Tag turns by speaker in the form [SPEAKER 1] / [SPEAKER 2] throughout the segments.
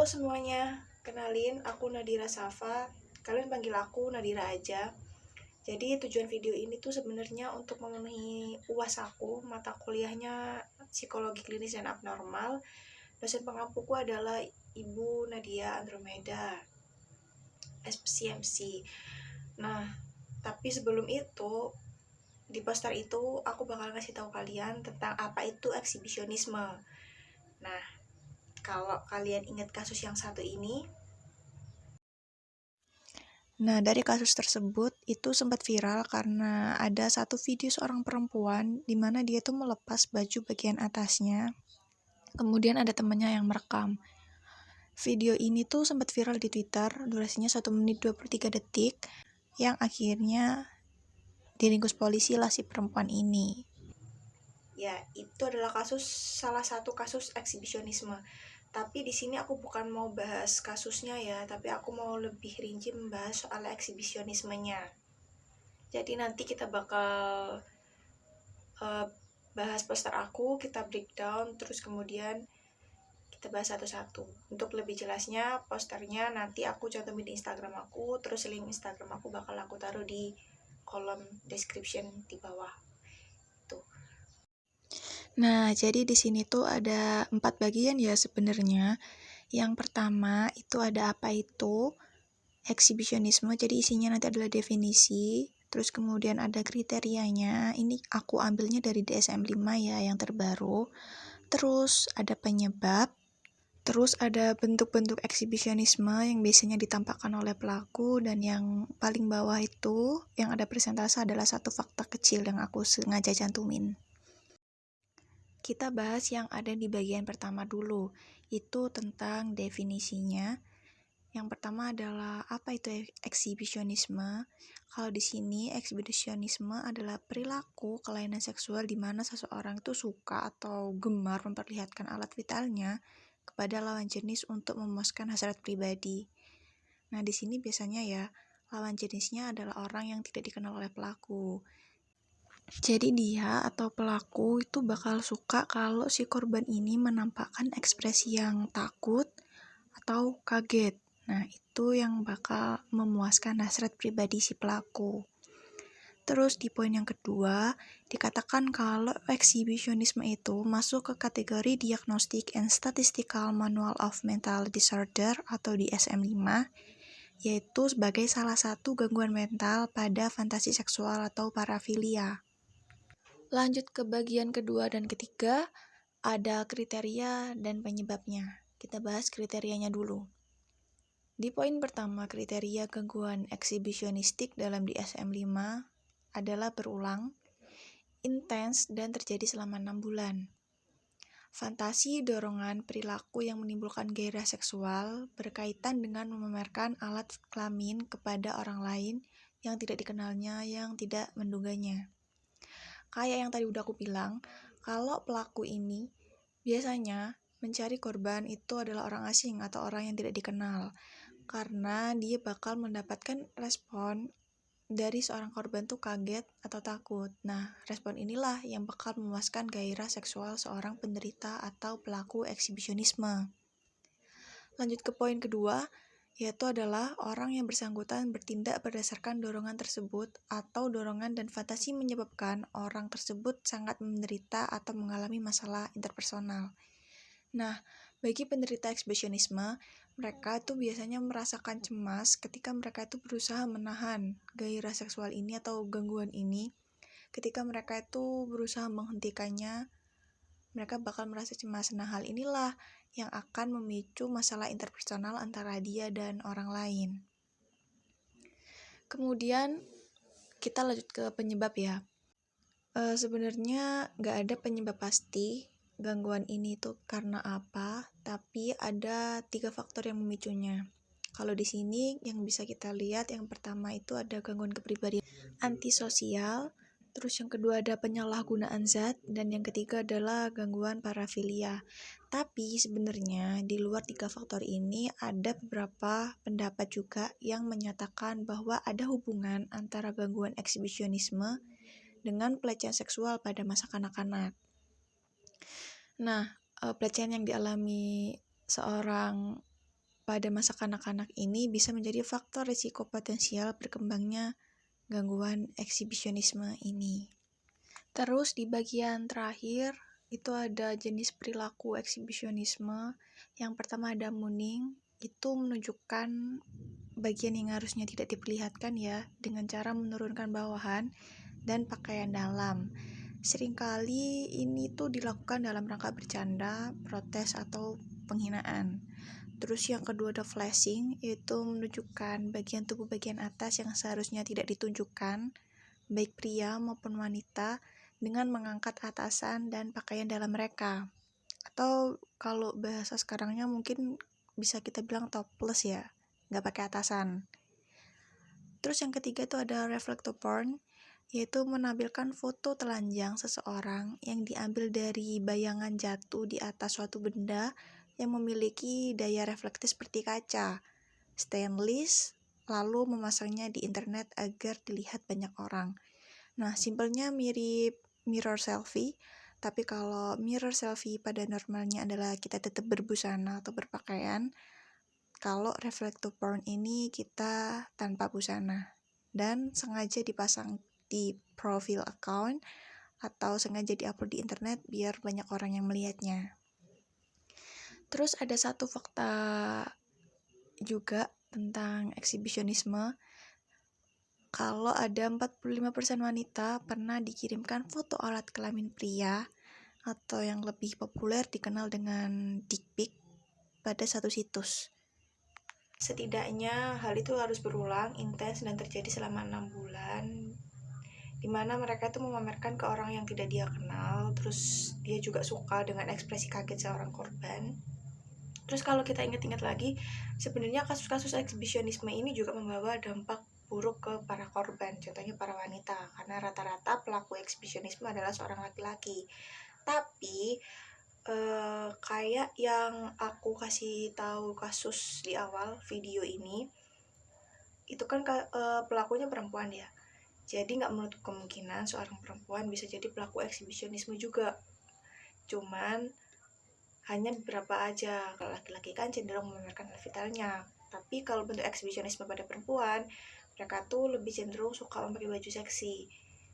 [SPEAKER 1] Halo semuanya, kenalin aku Nadira Safa. Kalian panggil aku Nadira aja. Jadi tujuan video ini tuh sebenarnya untuk memenuhi UAS aku, mata kuliahnya Psikologi Klinis dan Abnormal. Dosen pengampuku adalah Ibu Nadia Andromeda, SPCMC. Nah, tapi sebelum itu, di poster itu aku bakal ngasih tahu kalian tentang apa itu eksibisionisme. Nah, kalau kalian ingat kasus yang satu ini, dari kasus tersebut itu sempat viral karena ada satu video seorang perempuan di mana dia tuh melepas baju bagian atasnya. Kemudian ada temannya yang merekam. Video ini tuh sempat viral di Twitter, durasinya 1 menit 23 detik, yang akhirnya diringkus polisi lah si perempuan ini. Ya, itu adalah salah satu kasus eksibisionisme. Tapi di sini aku bukan mau bahas kasusnya ya, tapi aku mau lebih rinci membahas soal eksibisionismenya. Jadi nanti kita bakal bahas poster aku, kita breakdown, terus kemudian kita bahas satu-satu. Untuk lebih jelasnya, posternya nanti aku cantumin di Instagram aku, terus link Instagram aku bakal aku taruh di kolom description di bawah. Tuh. Nah, jadi di sini tuh ada 4 bagian ya sebenarnya. Yang pertama itu ada apa itu eksibisionisme, jadi isinya nanti adalah definisi, terus kemudian ada kriterianya, ini aku ambilnya dari DSM-5 ya yang terbaru, terus ada penyebab, terus ada bentuk-bentuk eksibisionisme yang biasanya ditampakkan oleh pelaku, dan yang paling bawah itu yang ada persentase adalah satu fakta kecil yang aku sengaja cantumin. Kita bahas yang ada di bagian pertama dulu, itu tentang definisinya. Yang pertama adalah apa itu eksibisionisme? Kalau di sini eksibisionisme adalah perilaku kelainan seksual di mana seseorang itu suka atau gemar memperlihatkan alat vitalnya kepada lawan jenis untuk memuaskan hasrat pribadi. Nah, di sini biasanya ya lawan jenisnya adalah orang yang tidak dikenal oleh pelaku. Jadi dia atau pelaku itu bakal suka kalau si korban ini menampakkan ekspresi yang takut atau kaget. Nah, itu yang bakal memuaskan hasrat pribadi si pelaku. Terus di poin yang kedua, dikatakan kalau eksibisionisme itu masuk ke kategori Diagnostic and Statistical Manual of Mental Disorder atau DSM-5, yaitu sebagai salah satu gangguan mental pada fantasi seksual atau parafilia. Lanjut ke bagian kedua dan ketiga, ada kriteria dan penyebabnya. Kita bahas kriterianya dulu. Di poin pertama, kriteria gangguan eksibisionistik dalam DSM-5 adalah berulang, intens, dan terjadi selama 6 bulan. Fantasi, dorongan, perilaku yang menimbulkan gairah seksual berkaitan dengan memamerkan alat kelamin kepada orang lain yang tidak dikenalnya, yang tidak menduganya. Kayak yang tadi udah aku bilang, kalau pelaku ini biasanya mencari korban itu adalah orang asing atau orang yang tidak dikenal, karena dia bakal mendapatkan respon dari seorang korban tuh kaget atau takut. Nah, respon inilah yang bakal memuaskan gairah seksual seorang penderita atau pelaku eksibisionisme. Lanjut ke poin kedua, yaitu adalah orang yang bersangkutan bertindak berdasarkan dorongan tersebut atau dorongan dan fantasi menyebabkan orang tersebut sangat menderita atau mengalami masalah interpersonal. Nah, bagi penderita eksibisionisme, mereka itu biasanya merasakan cemas ketika mereka itu berusaha menahan gairah seksual ini atau gangguan ini. Ketika mereka itu berusaha menghentikannya, mereka bakal merasa cemas. Nah, hal inilah yang akan memicu masalah interpersonal antara dia dan orang lain. Kemudian kita lanjut ke penyebab ya. Sebenarnya nggak ada penyebab pasti gangguan ini tuh karena apa, tapi ada 3 faktor yang memicunya. Kalau di sini yang bisa kita lihat, yang pertama itu ada gangguan kepribadian antisosial, terus yang kedua ada penyalahgunaan zat, dan yang ketiga adalah gangguan parafilia. Tapi sebenarnya di luar 3 faktor ini ada beberapa pendapat juga yang menyatakan bahwa ada hubungan antara gangguan eksibisionisme dengan pelecehan seksual pada masa kanak-kanak. Nah, pelecehan yang dialami seorang pada masa kanak-kanak ini bisa menjadi faktor risiko potensial berkembangnya gangguan eksibisionisme ini. Terus di bagian terakhir itu ada jenis perilaku eksibisionisme. Yang pertama ada mooning, itu menunjukkan bagian yang harusnya tidak diperlihatkan ya, dengan cara menurunkan bawahan dan pakaian dalam. Seringkali ini tuh dilakukan dalam rangka bercanda, protes, atau penghinaan. Terus yang kedua ada flashing, yaitu menunjukkan bagian tubuh bagian atas yang seharusnya tidak ditunjukkan, baik pria maupun wanita, dengan mengangkat atasan dan pakaian dalam mereka. Atau kalau bahasa sekarangnya mungkin bisa kita bilang topless ya, nggak pakai atasan. Terus yang ketiga itu ada reflective porn, yaitu menampilkan foto telanjang seseorang yang diambil dari bayangan jatuh di atas suatu benda yang memiliki daya reflektif seperti kaca stainless, lalu memasangnya di internet agar dilihat banyak orang. Nah, simpelnya mirip mirror selfie, tapi kalau mirror selfie pada normalnya adalah kita tetap berbusana atau berpakaian, kalau reflective porn ini kita tanpa busana dan sengaja dipasang di profil account atau sengaja diupload di internet biar banyak orang yang melihatnya. Terus ada satu fakta juga tentang eksibisionisme. Kalau ada 45% wanita pernah dikirimkan foto alat kelamin pria atau yang lebih populer dikenal dengan dick pic pada satu situs. Setidaknya hal itu harus berulang, intens, dan terjadi selama 6 bulan, dimana mereka itu memamerkan ke orang yang tidak dia kenal. Terus dia juga suka dengan ekspresi kaget seorang korban. Terus kalau kita ingat-ingat lagi, sebenarnya kasus-kasus eksibisionisme ini juga membawa dampak buruk ke para korban, contohnya para wanita, karena rata-rata pelaku eksibisionisme adalah seorang laki-laki. Tapi kayak yang aku kasih tahu kasus di awal video ini, itu kan pelakunya perempuan ya, jadi nggak menutup kemungkinan seorang perempuan bisa jadi pelaku eksibisionisme juga. Cuman hanya beberapa aja. Kalau laki-laki kan cenderung memamerkan vitalnya, tapi kalau bentuk eksibisionisme pada perempuan, mereka tuh lebih cenderung suka memakai baju seksi.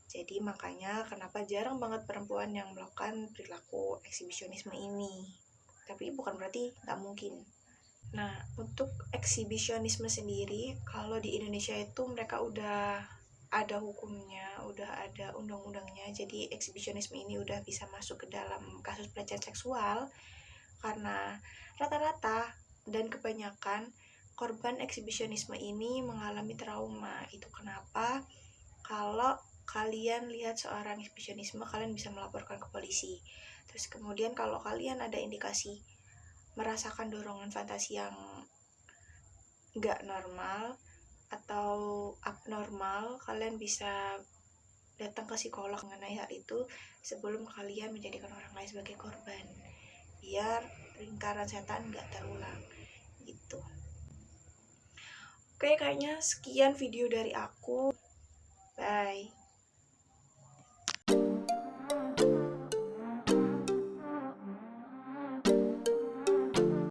[SPEAKER 1] Jadi makanya kenapa jarang banget perempuan yang melakukan perilaku eksibisionisme ini. Tapi bukan berarti nggak mungkin. Nah, untuk eksibisionisme sendiri, kalau di Indonesia itu mereka udah ada hukumnya, udah ada undang-undangnya. Jadi eksibisionisme ini udah bisa masuk ke dalam kasus pelecehan seksual, karena rata-rata dan kebanyakan korban eksibisionisme ini mengalami trauma. Itu kenapa kalau kalian lihat seorang eksibisionisme, kalian bisa melaporkan ke polisi. Terus kemudian kalau kalian ada indikasi merasakan dorongan fantasi yang nggak normal atau abnormal, kalian bisa datang ke psikolog mengenai hal itu sebelum kalian menjadikan orang lain sebagai korban, biar lingkaran setan nggak terulang gitu. Oke, kayaknya sekian video dari aku. Bye.